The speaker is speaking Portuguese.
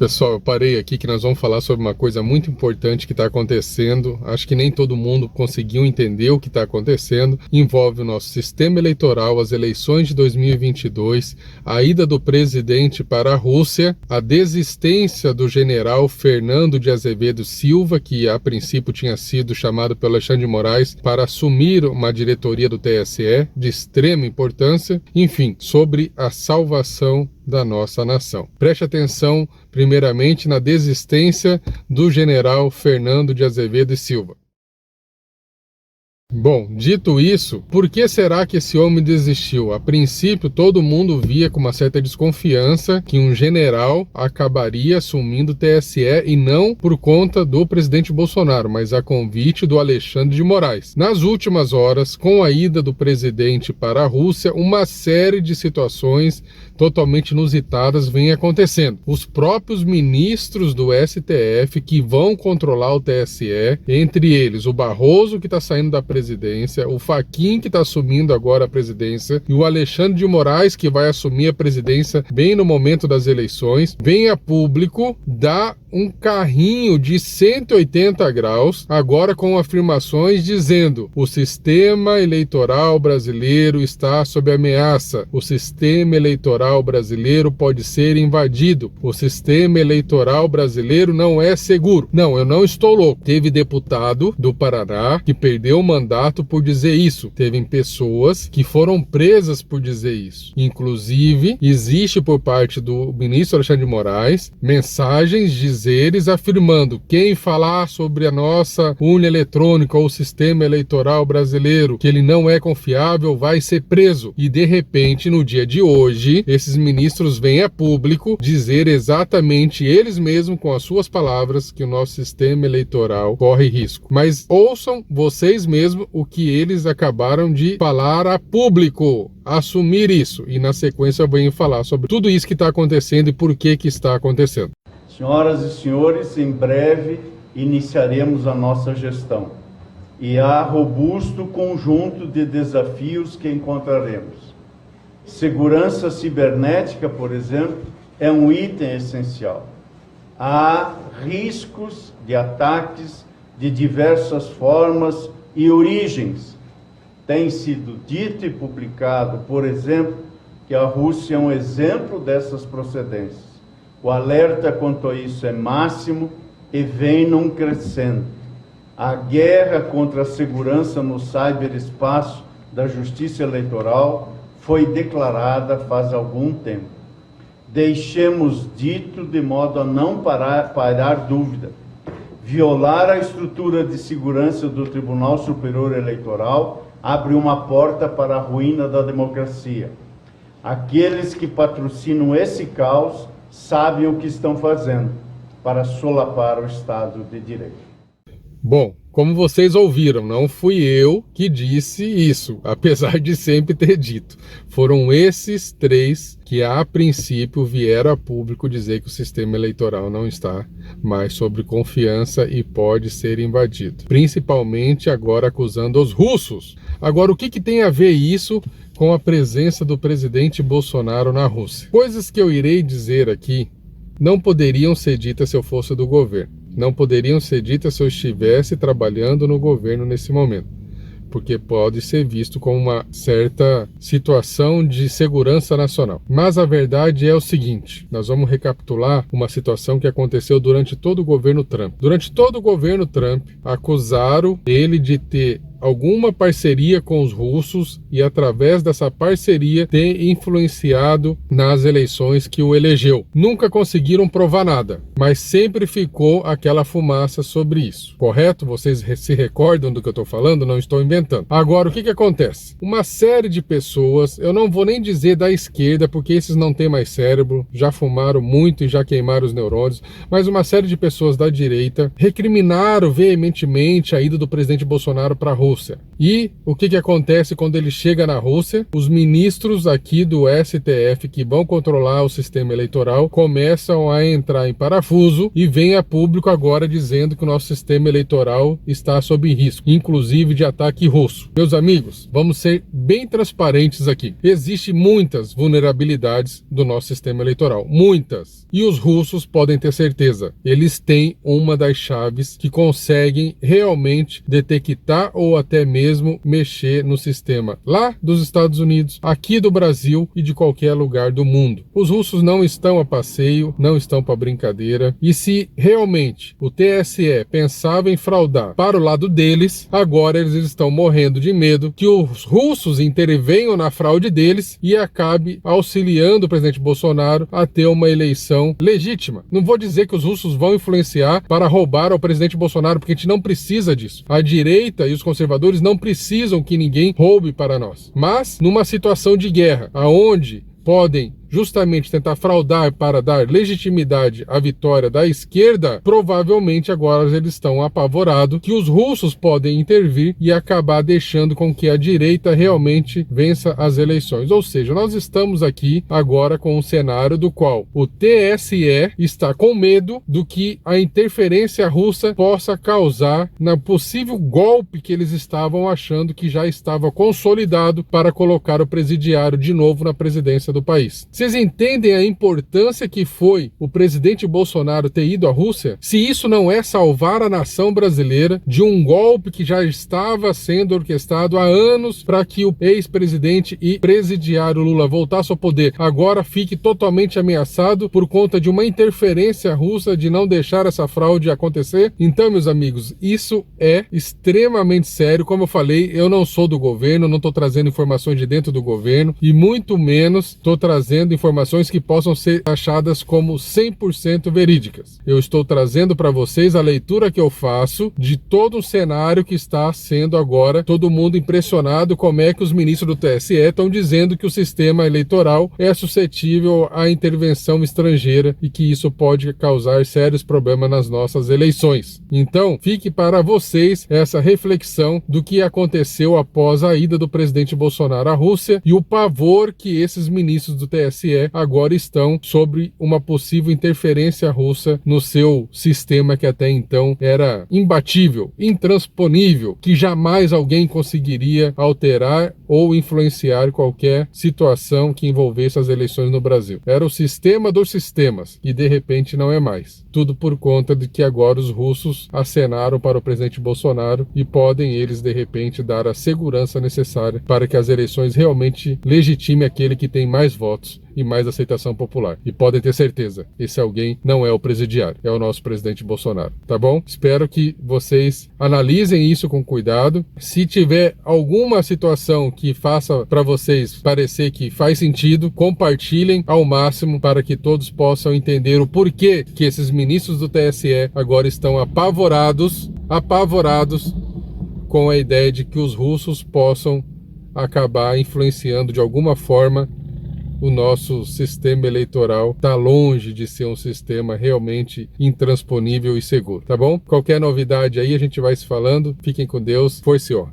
Pessoal, eu parei aqui que nós vamos falar sobre uma coisa muito importante que está acontecendo. Acho que nem todo mundo conseguiu entender o que está acontecendo. Envolve o nosso sistema eleitoral, as eleições de 2022, a ida do presidente para a Rússia, a desistência do general Fernando de Azevedo Silva, que a princípio tinha sido chamado pelo Alexandre de Moraes para assumir uma diretoria do TSE de extrema importância. Enfim, sobre a salvação da nossa nação. Preste atenção, primeiramente, na desistência do general Fernando de Azevedo Silva. Bom, dito isso, por que será que esse homem desistiu? A princípio, todo mundo via com uma certa desconfiança que um general acabaria assumindo o TSE e não por conta do presidente Bolsonaro, mas a convite do Alexandre de Moraes. Nas últimas horas, com a ida do presidente para a Rússia, uma série de situações totalmente inusitadas vem acontecendo. Os próprios ministros do STF que vão controlar o TSE, entre eles o Barroso, que está saindo da presidência, o Fachin, que está assumindo agora a presidência, e o Alexandre de Moraes, que vai assumir a presidência bem no momento das eleições, vem a público dar um carrinho de 180 graus, agora com afirmações dizendo: o sistema eleitoral brasileiro está sob ameaça, o sistema eleitoral brasileiro pode ser invadido, o sistema eleitoral brasileiro não é seguro. Não, eu não estou louco. Teve deputado do Paraná que perdeu o mandato por dizer isso. Teve pessoas que foram presas por dizer isso. Inclusive, existe por parte do ministro Alexandre de Moraes mensagens dizeres afirmando: quem falar sobre a nossa urna eletrônica ou o sistema eleitoral brasileiro, que ele não é confiável, vai ser preso. E de repente, no dia de hoje, esses ministros vêm a público dizer exatamente eles mesmos, com as suas palavras, que o nosso sistema eleitoral corre risco. Mas ouçam vocês mesmos o que eles acabaram de falar a público, assumir isso. E na sequência eu venho falar sobre tudo isso que está acontecendo e por que está acontecendo. Senhoras e senhores, em breve iniciaremos a nossa gestão e há robusto conjunto de desafios que encontraremos. Segurança cibernética, por exemplo, é um item essencial. Há riscos de ataques de diversas formas e origens. Tem sido dito e publicado, por exemplo, que a Rússia é um exemplo dessas procedências. O alerta quanto a isso é máximo e vem num crescendo. A guerra contra a segurança no ciberespaço da Justiça Eleitoral foi declarada faz algum tempo. Deixemos dito de modo a não parar dúvida. Violar a estrutura de segurança do Tribunal Superior Eleitoral abre uma porta para a ruína da democracia. Aqueles que patrocinam esse caos sabem o que estão fazendo para solapar o Estado de Direito. Bom, como vocês ouviram, não fui eu que disse isso, apesar de sempre ter dito. Foram esses três que, a princípio, vieram a público dizer que o sistema eleitoral não está mais sob confiança e pode ser invadido. Principalmente agora acusando os russos. Agora, o que tem a ver isso com a presença do presidente Bolsonaro na Rússia? Coisas que eu irei dizer aqui não poderiam ser ditas se eu fosse do governo. Não poderiam ser ditas se eu estivesse trabalhando no governo nesse momento, porque pode ser visto como uma certa situação de segurança nacional. Mas a verdade é o seguinte: nós vamos recapitular uma situação que aconteceu durante todo o governo Trump. Durante todo o governo Trump, acusaram ele de ter alguma parceria com os russos e, através dessa parceria, ter influenciado nas eleições que o elegeu. Nunca conseguiram provar nada, mas sempre ficou aquela fumaça sobre isso. Correto? Vocês se recordam do que eu estou falando? Não estou inventando. Agora, o que acontece? Uma série de pessoas, eu não vou nem dizer da esquerda, porque esses não têm mais cérebro, já fumaram muito e já queimaram os neurônios, mas uma série de pessoas da direita recriminaram veementemente a ida do presidente Bolsonaro para a Rússia. Rússia. E o que acontece quando ele chega na Rússia? Os ministros aqui do STF que vão controlar o sistema eleitoral começam a entrar em parafuso e vem a público agora dizendo que o nosso sistema eleitoral está sob risco, inclusive de ataque russo. Meus amigos, vamos ser bem transparentes aqui. Existem muitas vulnerabilidades do nosso sistema eleitoral, muitas. E os russos podem ter certeza, eles têm uma das chaves que conseguem realmente detectar ou até mesmo mexer no sistema lá dos Estados Unidos, aqui do Brasil e de qualquer lugar do mundo. Os russos não estão a passeio, não estão para brincadeira, e se realmente o TSE pensava em fraudar para o lado deles, agora eles estão morrendo de medo que os russos intervenham na fraude deles e acabe auxiliando o presidente Bolsonaro a ter uma eleição legítima. Não vou dizer que os russos vão influenciar para roubar ao presidente Bolsonaro, porque a gente não precisa disso. A direita e os conservadores não precisam que ninguém roube para nós. Mas, numa situação de guerra, aonde podem justamente tentar fraudar para dar legitimidade à vitória da esquerda, provavelmente agora eles estão apavorados que os russos podem intervir e acabar deixando com que a direita realmente vença as eleições. Ou seja, nós estamos aqui agora com um cenário do qual o TSE está com medo do que a interferência russa possa causar na possível golpe que eles estavam achando que já estava consolidado para colocar o presidiário de novo na presidência do país. Vocês entendem a importância que foi o presidente Bolsonaro ter ido à Rússia? Se isso não é salvar a nação brasileira de um golpe que já estava sendo orquestrado há anos para que o ex-presidente e presidiário Lula voltasse ao poder, agora fique totalmente ameaçado por conta de uma interferência russa de não deixar essa fraude acontecer? Então, meus amigos, isso é extremamente sério. Como eu falei, eu não sou do governo, não estou trazendo informações de dentro do governo e muito menos estou trazendo informações que possam ser achadas como 100% verídicas. Eu estou trazendo para vocês a leitura que eu faço de todo um cenário que está sendo agora todo mundo impressionado como é que os ministros do TSE estão dizendo que o sistema eleitoral é suscetível à intervenção estrangeira e que isso pode causar sérios problemas nas nossas eleições. Então, fique para vocês essa reflexão do que aconteceu após a ida do presidente Bolsonaro à Rússia e o pavor que esses ministros do TSE agora estão sobre uma possível interferência russa no seu sistema que até então era imbatível, intransponível, que jamais alguém conseguiria alterar ou influenciar qualquer situação que envolvesse as eleições no Brasil. Era o sistema dos sistemas e de repente não é mais. Tudo por conta de que agora os russos acenaram para o presidente Bolsonaro e podem eles de repente dar a segurança necessária para que as eleições realmente legitimem aquele que tem mais votos e mais aceitação popular. E podem ter certeza, esse alguém não é o presidiário, é o nosso presidente Bolsonaro, tá bom? Espero que vocês analisem isso com cuidado. Se tiver alguma situação que faça para vocês parecer que faz sentido, compartilhem ao máximo para que todos possam entender o porquê que esses ministros do TSE agora estão apavorados com a ideia de que os russos possam acabar influenciando de alguma forma o nosso sistema eleitoral. Está longe de ser um sistema realmente intransponível e seguro, tá bom? Qualquer novidade aí a gente vai se falando. Fiquem com Deus. Foi-se, ó.